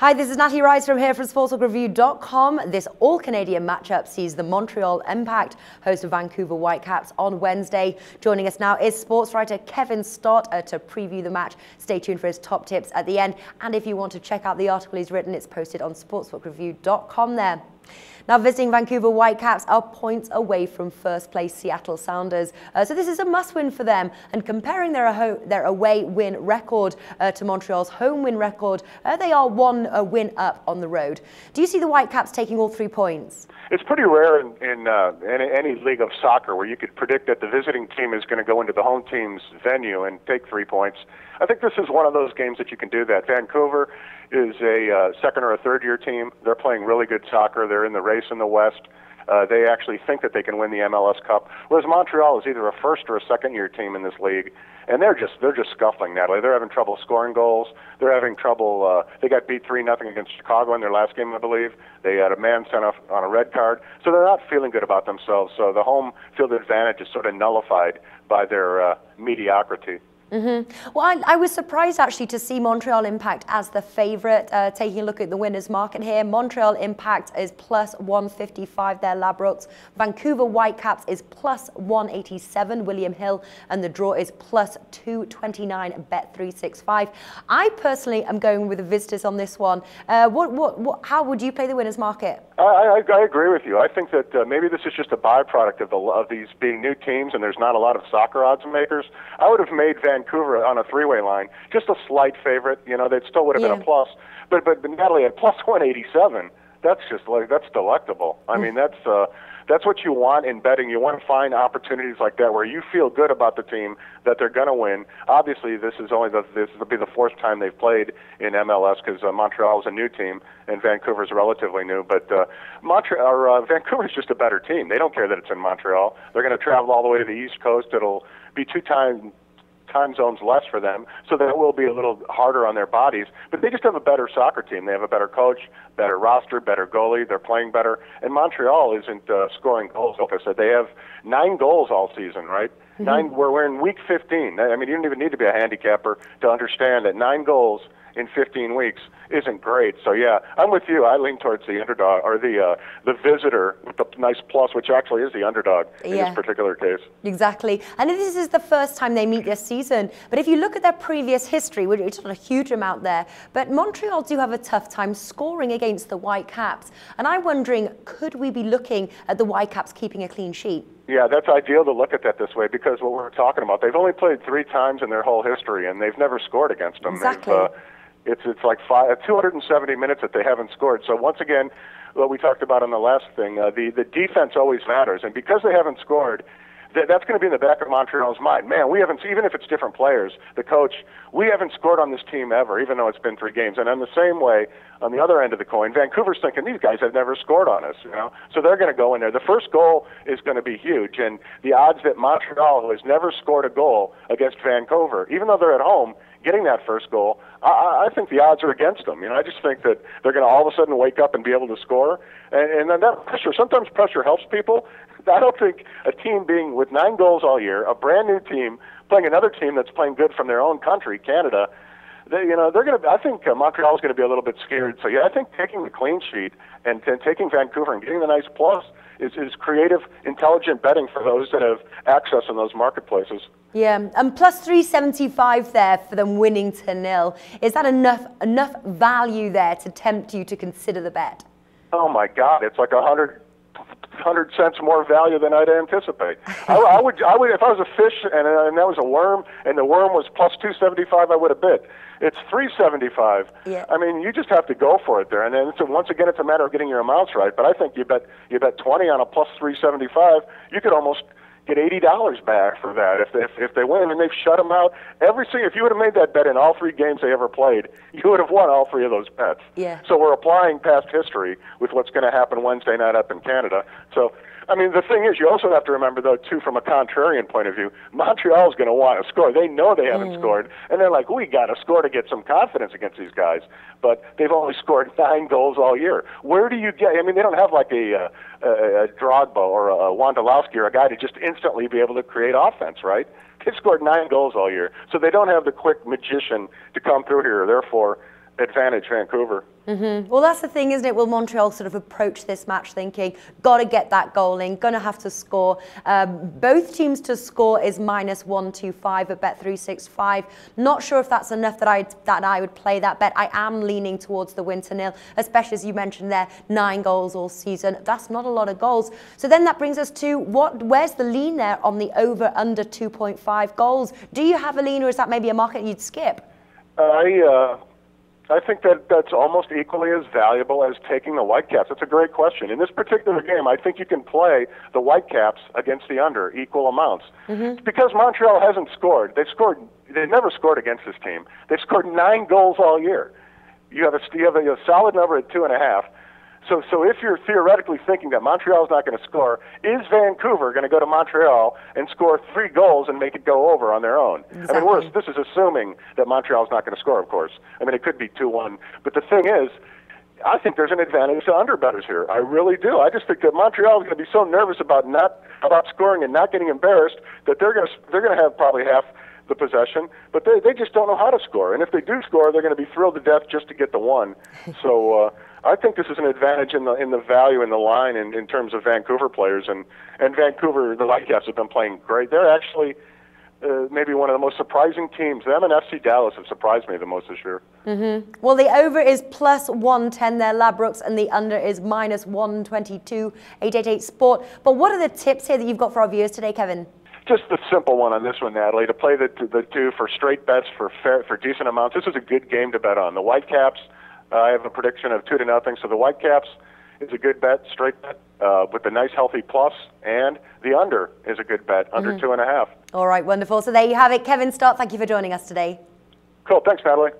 Hi, this is Natalie Rydstrom here from SportsBookReviews.com. This all-Canadian matchup sees the Montreal Impact host the Vancouver Whitecaps on Wednesday. Joining us now is sports writer Kevin Stott to preview the match. Stay tuned for his top tips at the end. And if you want to check out the article he's written, it's posted on SportsBookReview.com there. Now, visiting Vancouver Whitecaps are points away from first place Seattle Sounders. So this is a must-win for them. And comparing their away win record to Montreal's home win record, they are one win up on the road. Do you see the Whitecaps taking all 3 points? It's pretty rare in any league of soccer where you could predict that the visiting team is going to go into the home team's venue and take 3 points. I think this is one of those games that you can do that. Vancouver is a second or a third-year team. They're playing really good soccer. They're in the race in the West. They actually think that they can win the MLS Cup, whereas Montreal is either a first or a second-year team in this league, and they're just scuffling, Natalie. They're having trouble scoring goals. They're having trouble. They got beat 3-0 against Chicago in their last game, I believe. They had a man sent off on a red card, so they're not feeling good about themselves. So the home field advantage is sort of nullified by their mediocrity. Well, I was surprised actually to see Montreal Impact as the favourite. Taking a look at the winners market here, Montreal Impact is plus 155 there, Labrooks. Vancouver Whitecaps is plus 187, William Hill, and the draw is plus 229, Bet365. I personally am going with the visitors on this one. How would you play the winners market? I agree with you. I think that maybe this is just a byproduct of these being new teams, and there's not a lot of soccer odds makers. I would have made Vancouver on a three-way line, just a slight favorite. You know, they still would have been a plus. But Natalie, at plus 187, that's just that's delectable. I mean, that's what you want in betting. You want to find opportunities like that where you feel good about the team, that they're going to win. Obviously, this will be the fourth time they've played in MLS because Montreal is a new team and Vancouver's relatively new. But Vancouver's just a better team. They don't care that it's in Montreal. They're going to travel all the way to the East Coast. It'll be two time zones less for them, so that will be a little harder on their bodies. But they just have a better soccer team. They have a better coach, better roster, better goalie. They're playing better. And Montreal isn't scoring goals. Like I said, they have 9 goals all season, right? We're in week 15. I mean, you don't even need to be a handicapper to understand that 9 goals in 15 weeks isn't great. So yeah, I'm with you. I lean towards the underdog, or the visitor with the nice plus, which actually is the underdog in this particular case. Exactly. And this is the first time they meet this season. But if you look at their previous history, which is not a huge amount there, but Montreal do have a tough time scoring against the Whitecaps. And I'm wondering, could we be looking at the Whitecaps keeping a clean sheet? Yeah, that's ideal to look at that this way because what we're talking about, they've only played 3 times in their whole history, and they've never scored against them. Exactly. It's like 270 minutes that they haven't scored. So once again, what we talked about on the last thing, the defense always matters, and because they haven't scored, that's going to be in the back of Montreal's mind. Man, we haven't, even if it's different players, the coach, we haven't scored on this team ever, even though it's been 3 games. And in the same way, on the other end of the coin, Vancouver's thinking these guys have never scored on us, you know. So they're going to go in there. The first goal is going to be huge, and the odds that Montreal, who has never scored a goal against Vancouver, even though they're at home, getting that first goal, I think the odds are against them. You know, I just think that they're going to all of a sudden wake up and be able to score, and then that pressure. Sometimes pressure helps people. I don't think a team being with 9 goals all year, a brand new team playing another team that's playing good from their own country, Canada. They're going to. I think Montreal is going to be a little bit scared. So yeah, I think taking the clean sheet and taking Vancouver and getting the nice plus is creative, intelligent betting for those that have access in those marketplaces. Yeah, and plus 375 there for them winning to 0. Is that enough value there to tempt you to consider the bet? Oh my God, it's like 100 cents more value than I'd anticipate. I would if I was a fish and that was a worm and the worm was plus 275, I would have bid. It's 375. Yeah. I mean, you just have to go for it there, and then once again, it's a matter of getting your amounts right. But I think you bet 20 on a plus 375, you could almost get $80 back for that if they win, and they've shut them out. If you would have made that bet in all 3 games they ever played, you would have won all 3 of those bets. Yeah. So we're applying past history with what's going to happen Wednesday night up in Canada. So, I mean, the thing is, you also have to remember, though, too, from a contrarian point of view, Montreal is going to want to score. They know they haven't scored, and they're like, we got to score to get some confidence against these guys. But they've only scored 9 goals all year. Where do you get? I mean, they don't have like a Drogba or a Wondolowski or a guy to just instantly be able to create offense, right? They've scored 9 goals all year, so they don't have the quick magician to come through here. Therefore, advantage Vancouver. Well, that's the thing, isn't it? Will Montreal sort of approach this match thinking, got to get that goal in, going to have to score? Both teams to score is -125 at Bet365. Not sure if that's enough that I would play that bet. I am leaning towards the win to nil, especially as you mentioned there, 9 goals all season. That's not a lot of goals. So then that brings us to where's the lean there on the over under 2.5 goals? Do you have a lean, or is that maybe a market you'd skip? I think that's almost equally as valuable as taking the Whitecaps. That's a great question. In this particular game, I think you can play the Whitecaps against the under equal amounts. Because Montreal hasn't scored. They've never scored against this team. They've scored 9 goals all year. You have a solid number at 2.5. So if you're theoretically thinking that Montreal's not going to score, is Vancouver going to go to Montreal and score 3 goals and make it go over on their own? Exactly. I mean, this is assuming that Montreal's not going to score, of course. I mean, it could be 2-1. But the thing is, I think there's an advantage to underbettors here. I really do. I just think that Montreal is going to be so nervous about scoring and not getting embarrassed that they're going to have probably half the possession, but they just don't know how to score. And if they do score, they're going to be thrilled to death just to get the one. So I think this is an advantage in the value in the line in terms of Vancouver players. And Vancouver, the Whitecaps have been playing great. They're actually maybe one of the most surprising teams. Them and FC Dallas have surprised me the most this year. Well, the over is +110 there, Labrooks, and the under is -122, 888 Sport. But what are the tips here that you've got for our viewers today, Kevin? Just the simple one on this one, Natalie, to play the two for straight bets for decent amounts. This is a good game to bet on. The Whitecaps, I have a prediction of 2-0. So the Whitecaps is a good bet, straight bet, with a nice healthy plus, and the under is a good bet, under 2.5. All right, wonderful. So there you have it. Kevin Stott, thank you for joining us today. Cool. Thanks, Natalie.